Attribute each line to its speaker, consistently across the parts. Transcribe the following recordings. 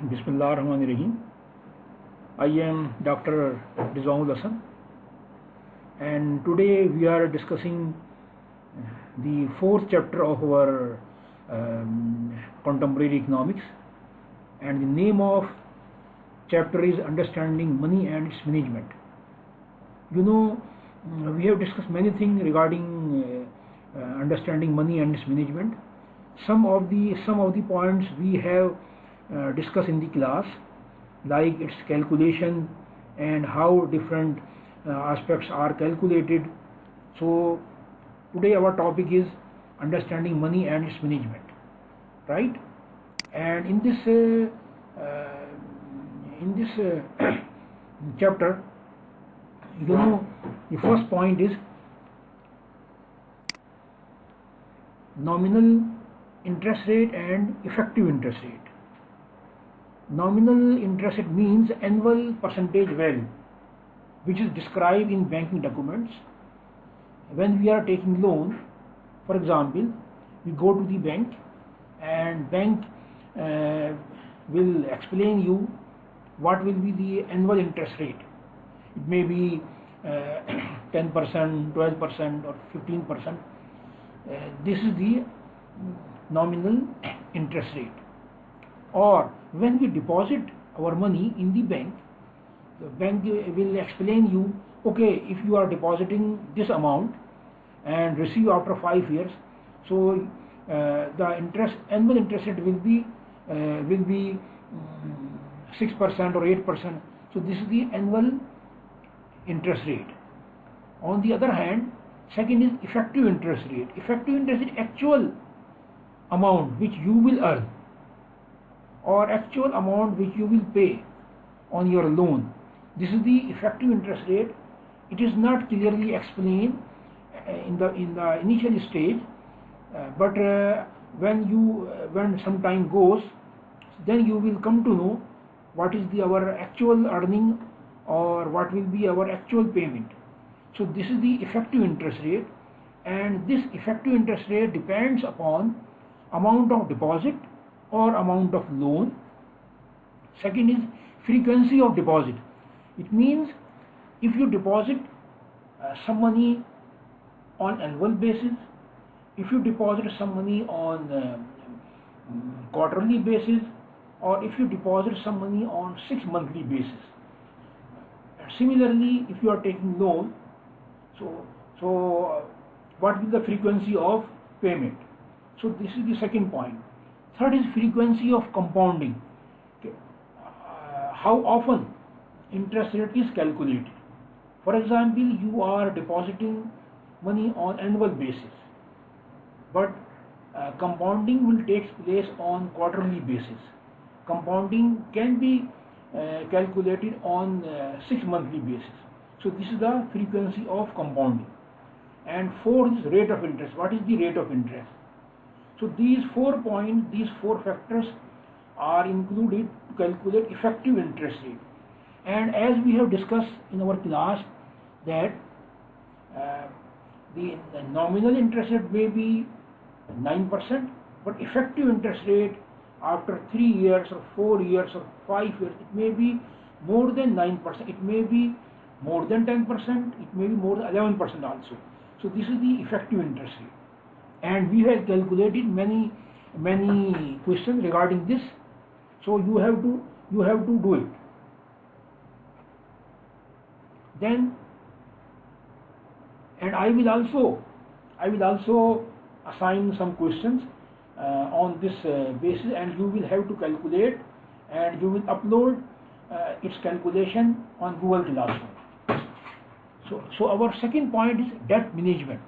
Speaker 1: Bismillah ar-Rahman ar-Rahim. I am Dr. Rizwanul Hasan, and today we are discussing the fourth chapter of our contemporary economics, and the name of chapter is Understanding Money and its Management. We have discussed many things regarding understanding money and its management. Some of the points we have discussed in the class, like its calculation and how different aspects are calculated. So today our topic is understanding money and its management, right? And in this chapter, the first point is nominal interest rate and effective interest rate. Nominal interest rate means annual percentage value, which is described in banking documents. When we are taking loan, for example, we go to the bank, and bank will explain you what will be the annual interest rate. It may be 10%, 12% or 15%. This is the nominal interest rate. Or when we deposit our money in the bank will explain you, okay, if you are depositing this amount and receive after 5 years, so the annual interest rate will be 6% or 8%. So this is the annual interest rate. On the other hand, second is effective interest rate. Effective interest is actual amount which you will earn, or actual amount which you will pay on your loan. This is the effective interest rate. It is not clearly explained in the initial stage, but when some time goes, then you will come to know what is our actual earning or what will be our actual payment. So this is the effective interest rate, and this effective interest rate depends upon amount of deposit or amount of loan. Second is frequency of deposit. It means if you deposit some money on annual basis, if you deposit some money on quarterly basis, or if you deposit some money on 6 monthly basis. Similarly, if you are taking loan, so what will the frequency of payment? So this is the second point. Third is frequency of compounding. How often interest rate is calculated. For example, you are depositing money on annual basis, but compounding will take place on quarterly basis. Compounding can be calculated on 6 monthly basis. So this is the frequency of compounding. And fourth is rate of interest. What is the rate of interest? So these 4 points, these 4 factors are included to calculate effective interest rate. And as we have discussed in our class, that the nominal interest rate may be 9%, but effective interest rate after 3 years or 4 years or 5 years, it may be more than 9%, it may be more than 10%, it may be more than 11% also. So this is the effective interest rate. And we have calculated many questions regarding this. So you have to do it. Then, and I will also assign some questions on this basis, and you will have to calculate, and you will upload its calculation on Google Classroom. So our second point is debt management.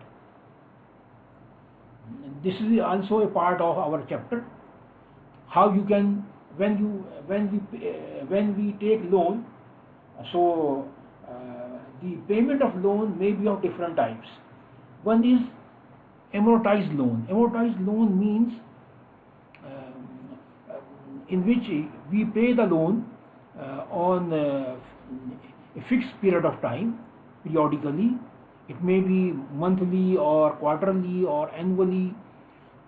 Speaker 1: This is also a part of our chapter. How you can, when we take loan, so the payment of loan may be of different types. One is amortized loan. Amortized loan means in which we pay the loan on a fixed period of time, periodically. It may be monthly or quarterly or annually,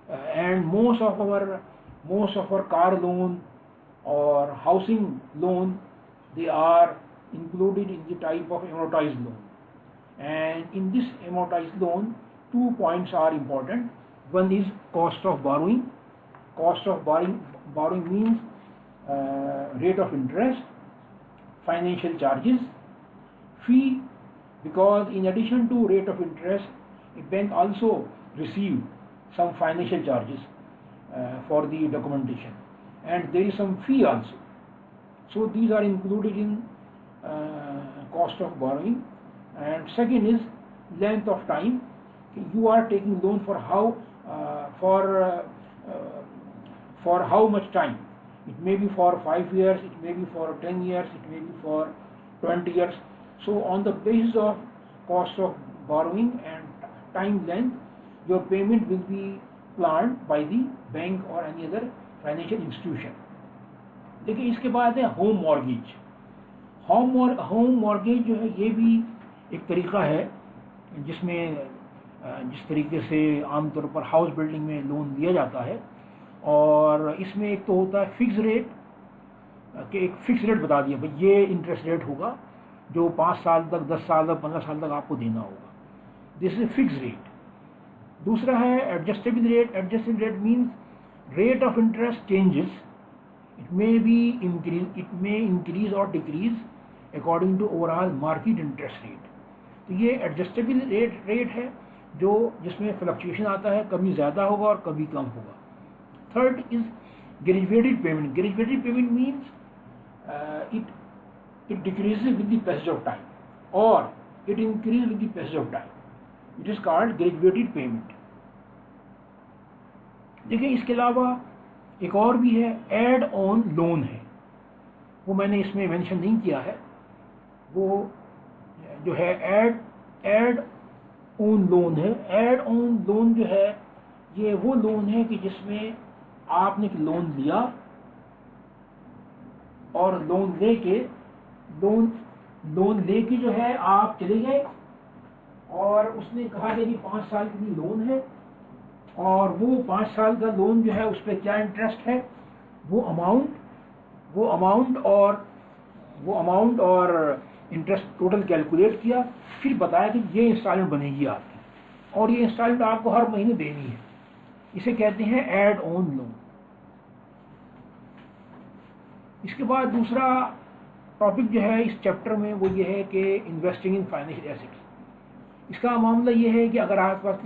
Speaker 1: and most of our car loan or housing loan, they are included in the type of amortized loan. And in this amortized loan, 2 points are important. One is cost of borrowing. Cost of borrowing means rate of interest, financial charges, fee, because in addition to rate of interest, a bank also receive some financial charges for the documentation, and there is some fee also. So these are included in cost of borrowing. And second is length of time. You are taking loan for how much time. It may be for 5 years, it may be for 10 years, it may be for 20 years. So on the basis of cost of borrowing and time length, your payment will be planned by the bank or any other financial institution. देखिए इसके बाद है home mortgage. Home mortgage जो है ये भी एक तरीका है जिसमें जिस तरीके से आमतौर पर हाउस बिल्डिंग में लोन दिया जाता है, और इसमें एक तो होता है फिक्स रेट कि एक फिक्स रेट बता दिया भाई ये इंटरेस्ट रेट होगा जो 5 साल तक, 10 साल तक, 15 साल तक आपको देना होगा. This is fix rate. दूसरा है adjustable rate. Adjustable rate means rate of interest changes. It may increase or decrease according to overall market interest rate. तो ये एडजस्टेबल रेट है जो जिसमें फ्लक्चुएशन आता है, कभी ज़्यादा होगा और कभी कम होगा. Third is graduated payment. Graduated payment means it decreases with the passage of time or it increases with the passage of time. It is called graduated payment. देखिए इसके अलावा एक और भी है, एड ऑन लोन है. वो मैंने इसमें मेंशन नहीं किया है. वो जो है एड ऑन लोन है. एड ऑन लोन जो है ये वो लोन है कि जिसमें आपने लोन लिया और लोन लेके जो है आप चले गए और उसने कहा कि 5 साल के लिए लोन है, और वो 5 साल का लोन जो है उस पर क्या इंटरेस्ट है, वो अमाउंट और इंटरेस्ट टोटल कैलकुलेट किया, फिर बताया कि ये इंस्टॉलमेंट बनेगी आपकी और ये इंस्टॉलमेंट आपको हर महीने देनी है. इसे कहते हैं एड ऑन लोन. इसके बाद दूसरा टॉपिक जो है इस चैप्टर में वो ये है कि इन्वेस्टिंग इन फाइनेंशियल एसेट्स. इसका मामला ये है कि अगर आपके पास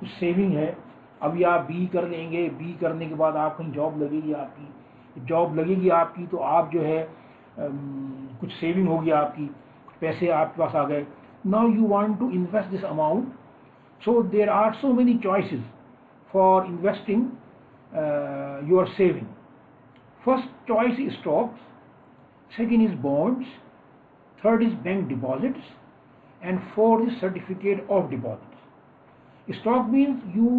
Speaker 1: कुछ सेविंग है, अभी आप बी कर लेंगे, बी करने के बाद आप कहीं जॉब लगेगी आपकी, तो आप जो है कुछ सेविंग होगी आपकी, कुछ पैसे आपके पास आ गए. Now you want to invest this amount. So there are so many choices for investing your saving. First choice is stocks, second is bonds, third is bank deposits, and fourth is certificate of deposits. Stock means you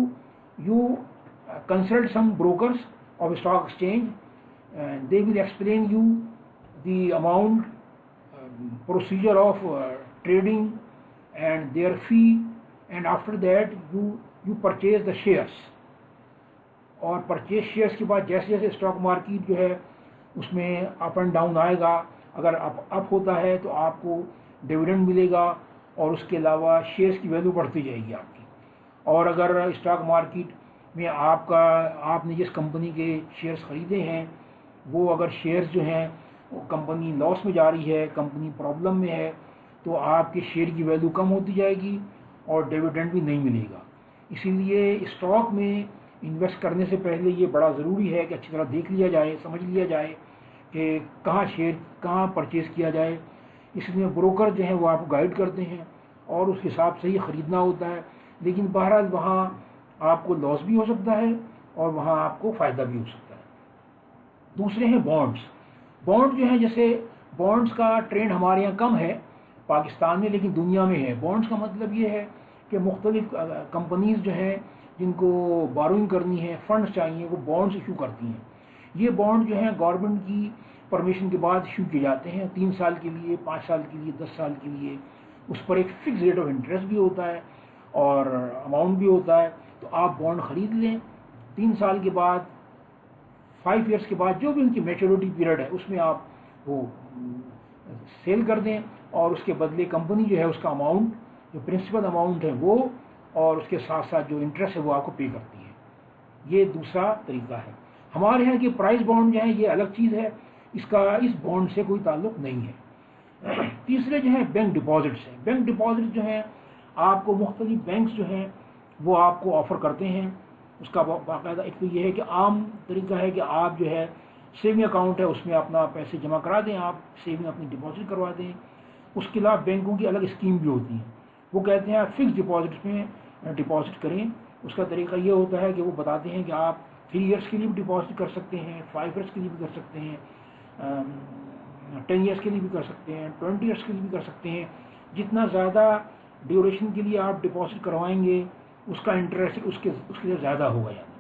Speaker 1: consult some brokers of a stock exchange, and they will explain you the amount, procedure of trading and their fee, and after that you purchase the shares. और purchase shares के बाद जैसे जैसे stock market जो है उसमें up and down आएगा, अगर अप होता है तो आपको डिविडेंड मिलेगा और उसके अलावा शेयर्स की वैल्यू बढ़ती जाएगी आपकी. और अगर स्टॉक मार्केट में आपने जिस कंपनी के शेयर्स ख़रीदे हैं वो अगर शेयर्स जो हैं वो कंपनी लॉस में जा रही है, कंपनी प्रॉब्लम में है, तो आपके शेयर की वैल्यू कम होती जाएगी और डिविडेंड भी नहीं मिलेगा. इसीलिए स्टॉक में इन्वेस्ट करने से पहले ये बड़ा ज़रूरी है कि अच्छी तरह देख लिया जाए, समझ लिया जाए कि कहाँ परचेज़ किया जाए. इसलिए ब्रोकर जो हैं वो आपको गाइड करते हैं और उस हिसाब से ही ख़रीदना होता है. लेकिन बहरहाल वहाँ आपको लॉस भी हो सकता है और वहाँ आपको फ़ायदा भी हो सकता है. दूसरे हैं बॉन्ड्स. बॉन्ड जो है, जैसे बॉन्ड्स का ट्रेंड हमारे यहाँ कम है पाकिस्तान में, लेकिन दुनिया में है. बॉन्ड्स का मतलब ये है कि मुख्तलिफ कंपनीज़ जो हैं जिनको बारोइंग करनी है, फंड्स चाहिए, वो बॉन्ड्स इशू करती हैं. ये बॉन्ड जो हैं गवर्नमेंट की परमिशन के बाद इशू किए जाते हैं 3 साल के लिए, 5 साल के लिए, 10 साल के लिए. उस पर एक फिक्स रेट ऑफ इंटरेस्ट भी होता है और अमाउंट भी होता है. तो आप बॉन्ड ख़रीद लें, 3 साल के बाद 5 ایئرس کے بعد جو بھی ان کی میچورٹی پیریڈ ہے اس میں آپ وہ سیل کر دیں، اور اس کے بدلے کمپنی جو ہے اس کا اماؤنٹ جو پرنسپل اماؤنٹ ہے وہ اور اس کے ساتھ ساتھ جو انٹرسٹ ہے وہ آپ کو پے کرتی ہے۔ یہ دوسرا طریقہ ہے۔ ہمارے یہاں کی پرائز بانڈ جو ہے یہ الگ چیز ہے، اس بانڈ سے کوئی تعلق نہیں ہے۔ تیسرے جو ہے بینک ڈپازٹس ہیں۔ بینک ڈپازٹ جو ہیں آپ کو مختلف بینکس جو ہیں وہ آپ کو آفر کرتے ہیں۔ اس کا باقاعدہ ایک تو یہ ہے کہ عام طریقہ ہے کہ آپ جو ہے سیونگ اکاؤنٹ ہے اس میں اپنا پیسے جمع کرا دیں، آپ سیونگ اپنی ڈپازٹ کروا دیں۔ اس کے علاوہ بینکوں کی الگ اسکیم بھی ہوتی ہیں، وہ کہتے ہیں آپ فکس ڈپازٹ میں ڈپازٹ کریں۔ اس کا طریقہ یہ ہوتا ہے کہ وہ بتاتے ہیں کہ آپ 3 ایئرس کے لیے بھی ڈپازٹ کر سکتے ہیں، 5 ایئرس کے لیے بھی کر سکتے ہیں، 10 ایئرس کے لیے بھی کر سکتے ہیں، 20 ایئرس کے لیے بھی کر سکتے ہیں۔ جتنا زیادہ ڈیوریشن کے لیے آپ ڈپازٹ کروائیں گے اس کا انٹرسٹ اس کے لیے زیادہ ہوگا یعنی۔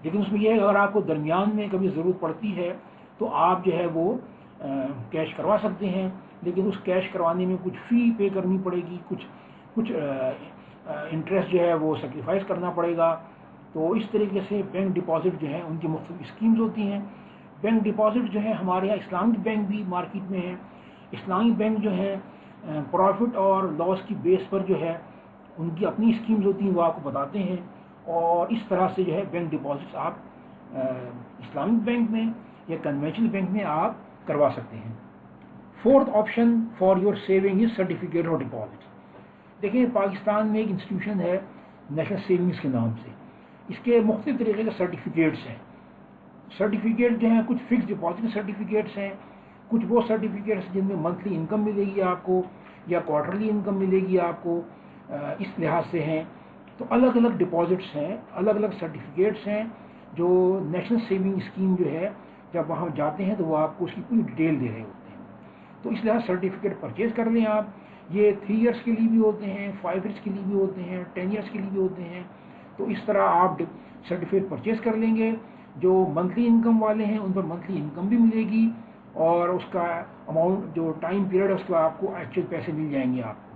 Speaker 1: لیکن اس میں یہ ہے کہ اگر آپ کو درمیان میں کبھی ضرورت پڑتی ہے تو آپ جو ہے وہ کیش کروا سکتے ہیں، لیکن اس کیش کروانے میں کچھ فی پے کرنی پڑے گی، کچھ انٹرسٹ جو ہے وہ سیکریفائز کرنا پڑے گا۔ تو اس طریقے سے بینک ڈپازٹ جو ہیں ان کی مختلف اسکیمز ہوتی ہیں۔ بینک ڈپازٹ جو ہے ہمارے یہاں اسلامک بینک بھی مارکیٹ میں ہے۔ اسلامک بینک جو ہے پروفٹ اور لاس کی بیس پر جو ہے ان کی اپنی اسکیمز ہوتی ہیں، وہ آپ کو بتاتے ہیں، اور اس طرح سے جو ہے بینک ڈپازٹس آپ اسلامک بینک میں یا کنونشنل بینک میں آپ کروا سکتے ہیں۔ Fourth option for your saving is certificate of deposit. دیکھیں پاکستان میں ایک انسٹیٹیوشن ہے نیشنل سیونگز کے نام سے، اس کے مختلف طریقے کے سرٹیفکیٹس ہیں۔ سرٹیفکیٹ جو ہیں کچھ فکس ڈپازٹ سرٹیفکیٹس ہیں، کچھ وہ سرٹیفکیٹس جن میں منتھلی انکم ملے گی آپ کو یا کوارٹرلی انکم ملے گی آپ کو، اس لحاظ سے ہیں۔ تو الگ الگ ڈپازٹس ہیں، الگ الگ سرٹیفکیٹس ہیں جو نیشنل سیونگ اسکیم جو ہے جب وہاں جاتے ہیں تو وہ آپ کو اس کی پوری ڈیٹیل دے رہے ہوتے ہیں۔ تو اس لحاظ سرٹیفکیٹ پرچیز کر لیں آپ۔ یہ 3 ایئرس کے لیے بھی ہوتے ہیں، 5 ایئرس کے لیے بھی ہوتے ہیں، 10 ایئرس کے لیے بھی ہوتے ہیں۔ تو اس طرح آپ سرٹیفکیٹ پرچیز کر لیں گے۔ جو منتھلی انکم والے ہیں ان پر منتھلی انکم بھی ملے گی، اور اس کا اماؤنٹ جو ٹائم پیریڈ ہے اس کا آپ کو ایکچوئل پیسے مل جائیں گے آپ کو۔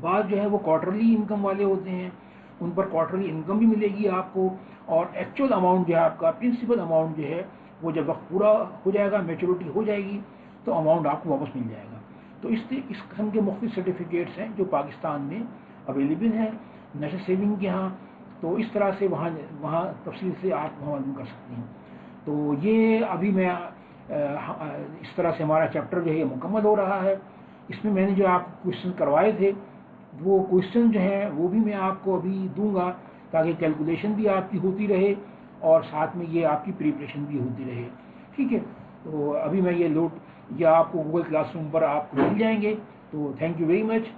Speaker 1: بعض جو ہے وہ کوارٹرلی انکم والے ہوتے ہیں، ان پر کوارٹرلی انکم بھی ملے گی آپ کو، اور ایکچوئل اماؤنٹ جو ہے آپ کا پرنسپل اماؤنٹ جو ہے وہ جب وقت پورا ہو جائے گا، میچورٹی ہو جائے گی تو اماؤنٹ آپ کو واپس مل جائے گا۔ تو اس قسم کے مختلف سرٹیفکیٹس ہیں جو پاکستان میں اویلیبل ہیں نیشنل سیونگ کے ہاں۔ تو اس طرح سے وہاں تفصیل سے آپ معلوم کر سکتے ہیں۔ تو یہ ابھی میں اس طرح سے ہمارا چیپٹر جو ہے یہ مکمل ہو رہا ہے۔ اس میں نے جو آپ کو کوشچن کروائے تھے وہ کوشچن جو ہیں وہ بھی میں آپ کو ابھی دوں گا تاکہ کیلکولیشن بھی آپ کی ہوتی رہے اور ساتھ میں یہ آپ کی پریپریشن بھی ہوتی رہے، ٹھیک ہے۔ تو ابھی میں یہ آپ کو گوگل کلاس روم پر آپ کو مل جائیں گے۔ تو تھینک یو ویری مچ۔